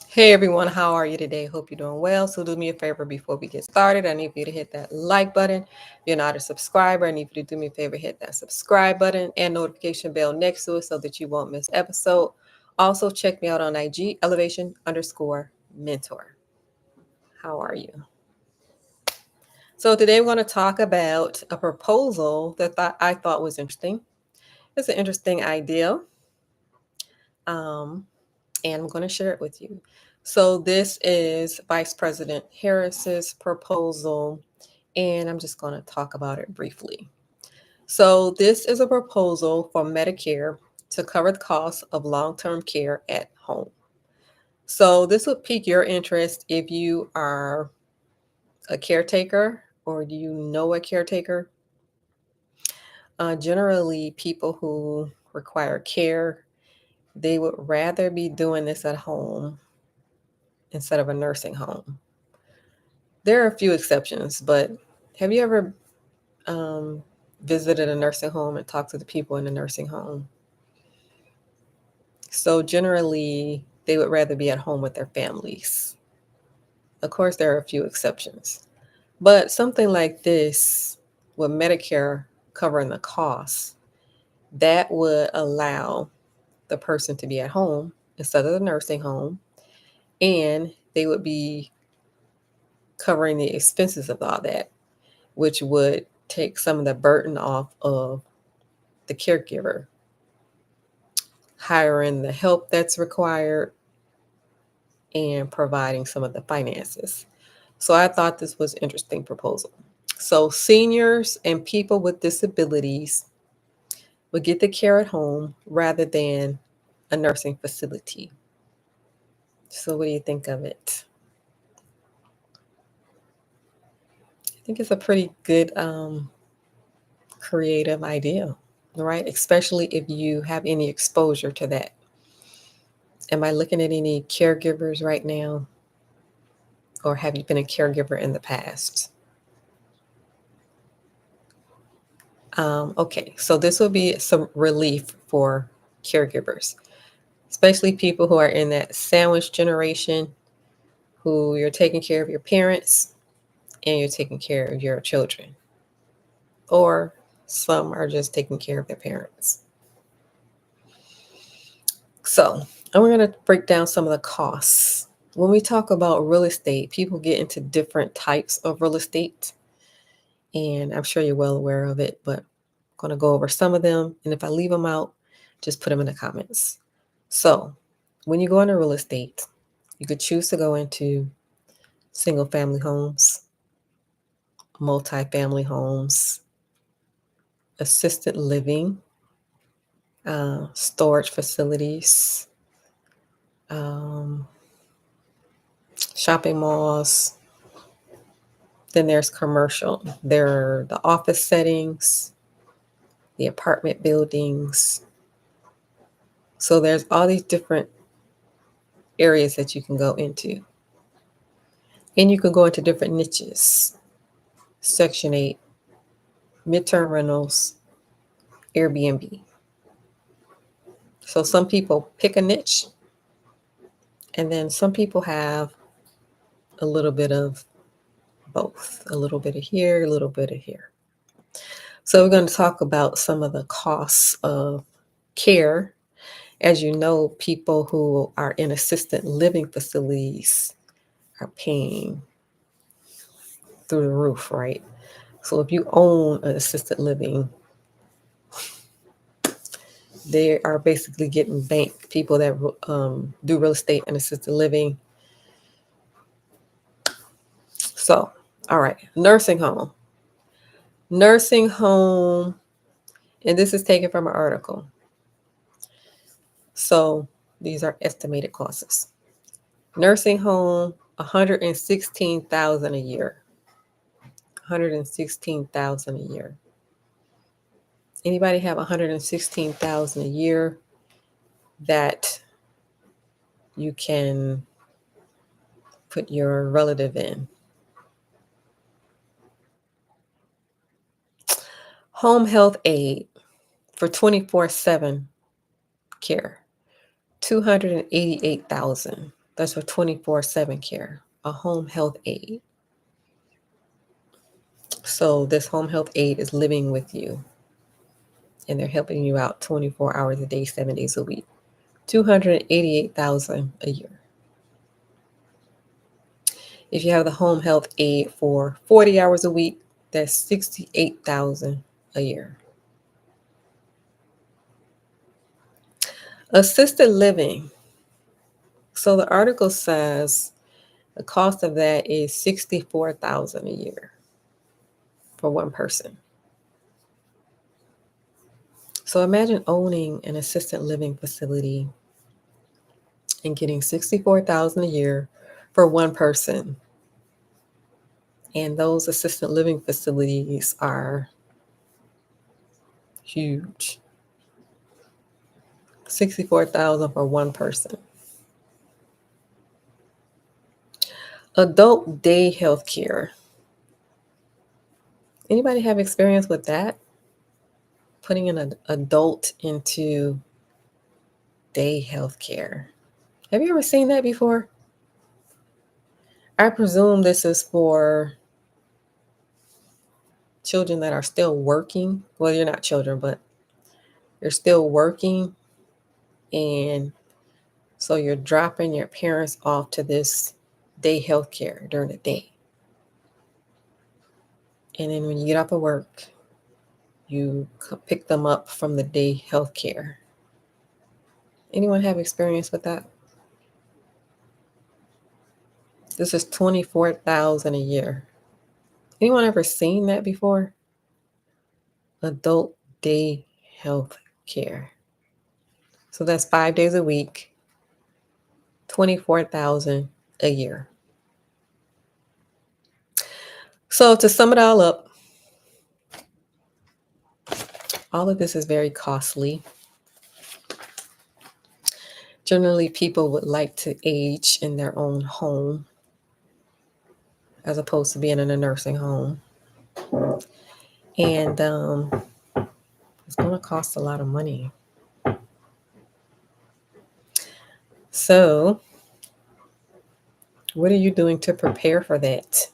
Hey everyone, how are you today? Hope you're doing well. So do me a favor before we get started. I need for you to hit that like button. If you're not a subscriber, I need for you to do me a favor, hit that subscribe button and notification bell next to it so that you won't miss episode. Also check me out on IG, elevation_mentor. How are you? So today we're going to talk about a proposal that I thought was interesting. It's an interesting idea. And I'm going to share it with you. So this is Vice President Harris's proposal, and I'm just going to talk about it briefly. So this is a proposal for Medicare to cover the cost of long-term care at home. So this would pique your interest if you are a caretaker or do you know a caretaker. Generally, people who require care, they would rather be doing this at home instead of a nursing home. There are a few exceptions, but have you ever visited a nursing home and talked to the people in the nursing home? So generally, they would rather be at home with their families. Of course, there are a few exceptions, but something like this, with Medicare covering the costs, that would allow the person to be at home instead of the nursing home, and they would be covering the expenses of all that, which would take some of the burden off of the caregiver, hiring the help that's required, and providing some of the finances. So I thought this was an interesting proposal. So seniors and people with disabilities would get the care at home rather than a nursing facility. So what do you think of it? I think it's a pretty good creative idea, right? Especially if you have any exposure to that. Am I looking at any caregivers right now? Or have you been a caregiver in the past? Okay, so this will be some relief for caregivers, especially people who are in that sandwich generation, who you're taking care of your parents and you're taking care of your children, or some are just taking care of their parents. So I'm going to break down some of the costs. When we talk about real estate, people get into different types of real estate, and I'm sure you're well aware of it, but I'm going to go over some of them. And if I leave them out, just put them in the comments. So when you go into real estate, you could choose to go into single family homes, multi-family homes, assisted living, storage facilities, um, shopping malls. Then there's commercial. There are the office settings, the apartment buildings. So there's all these different areas that you can go into. And you can go into different niches. Section 8, midterm rentals, Airbnb. So some people pick a niche, and then some people have a little bit of both, a little bit of here, a little bit of here. So we're going to talk about some of the costs of care. As you know, people who are in assisted living facilities are paying through the roof, right? So if you own an assisted living, they are basically getting banked. People that do real estate and assisted living. So, all right, nursing home. Nursing home, and this is taken from an article. So these are estimated costs. Nursing home, $116,000 a year. $116,000 a year. Anybody have $116,000 a year that you can put your relative in? Home health aid for 24/7 care, $288,000. That's for 24/7 care, a home health aide. So this home health aide is living with you and they're helping you out 24 hours a day, 7 days a week. 288,000 a year. If you have the home health aide for 40 hours a week, that's 68,000 a year. Assisted living. So the article says the cost of that is 64,000 a year for one person. So imagine owning an assisted living facility and getting 64,000 a year for one person. And those assisted living facilities are huge. 64,000 for one person. Adult day health care. Anybody have experience with that? Putting an adult into day health care. Have you ever seen that before? I presume this is for children that are still working. Well, you're not children, but you're still working. And so you're dropping your parents off to this day health care during the day. And then when you get off of work, you pick them up from the day health care. Anyone have experience with that? This is 24,000 a year. Anyone ever seen that before? Adult day health care. So that's 5 days a week, 24,000 a year. So to sum it all up, all of this is very costly. Generally, people would like to age in their own home as opposed to being in a nursing home. And it's going to cost a lot of money. So what are you doing to prepare for that,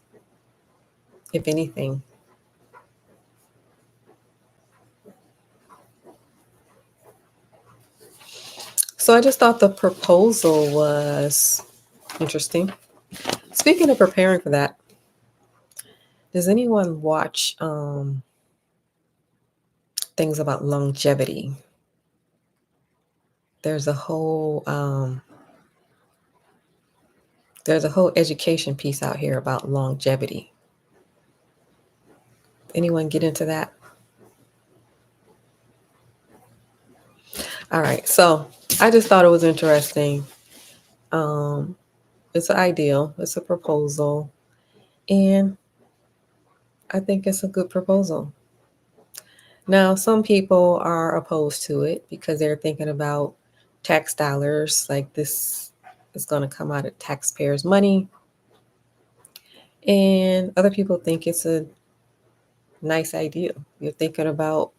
if anything? So I just thought the proposal was interesting. Speaking of preparing for that, does anyone watch things about longevity? There's a whole education piece out here about longevity. Anyone get into that? All right, so I just thought it was interesting. It's an ideal, it's a proposal, and I think it's a good proposal. Now, some people are opposed to it because they're thinking about tax dollars, like this is going to come out of taxpayers' money. And other people think it's a nice idea. You're thinking about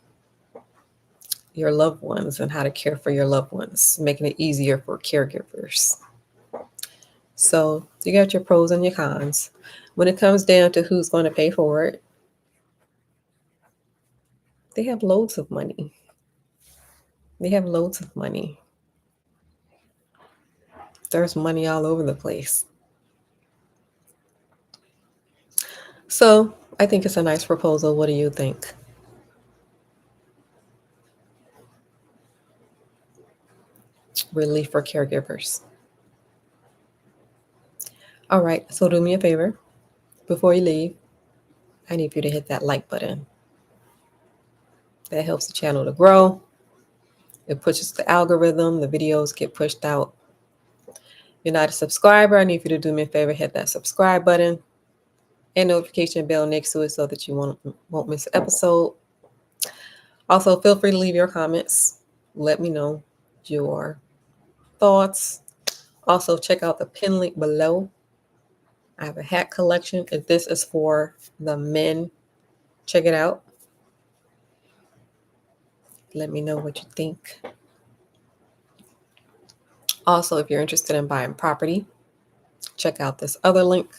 your loved ones and how to care for your loved ones, making it easier for caregivers. So you got your pros and your cons. When it comes down to who's going to pay for it, they have loads of money. They have loads of money. There's money all over the place. So I think it's a nice proposal. What do you think? Relief for caregivers. All right, so do me a favor. Before you leave, I need you to hit that like button. That helps the channel to grow. It pushes the algorithm. The videos get pushed out. If you're not a subscriber, I need you to do me a favor. Hit that subscribe button and notification bell next to it so that you won't miss an episode. Also, feel free to leave your comments. Let me know your thoughts. Also, check out the pin link below. I have a hat collection. If this is for the men, check it out. Let me know what you think. Also, if you're interested in buying property, check out this other link.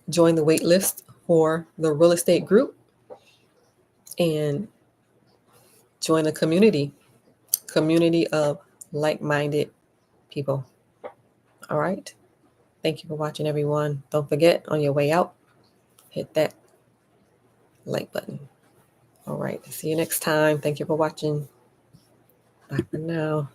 Join the wait list for the real estate group and join a community of like-minded people. All right. Thank you for watching, everyone. Don't forget, on your way out, hit that like button. All right. See you next time. Thank you for watching. Bye for now.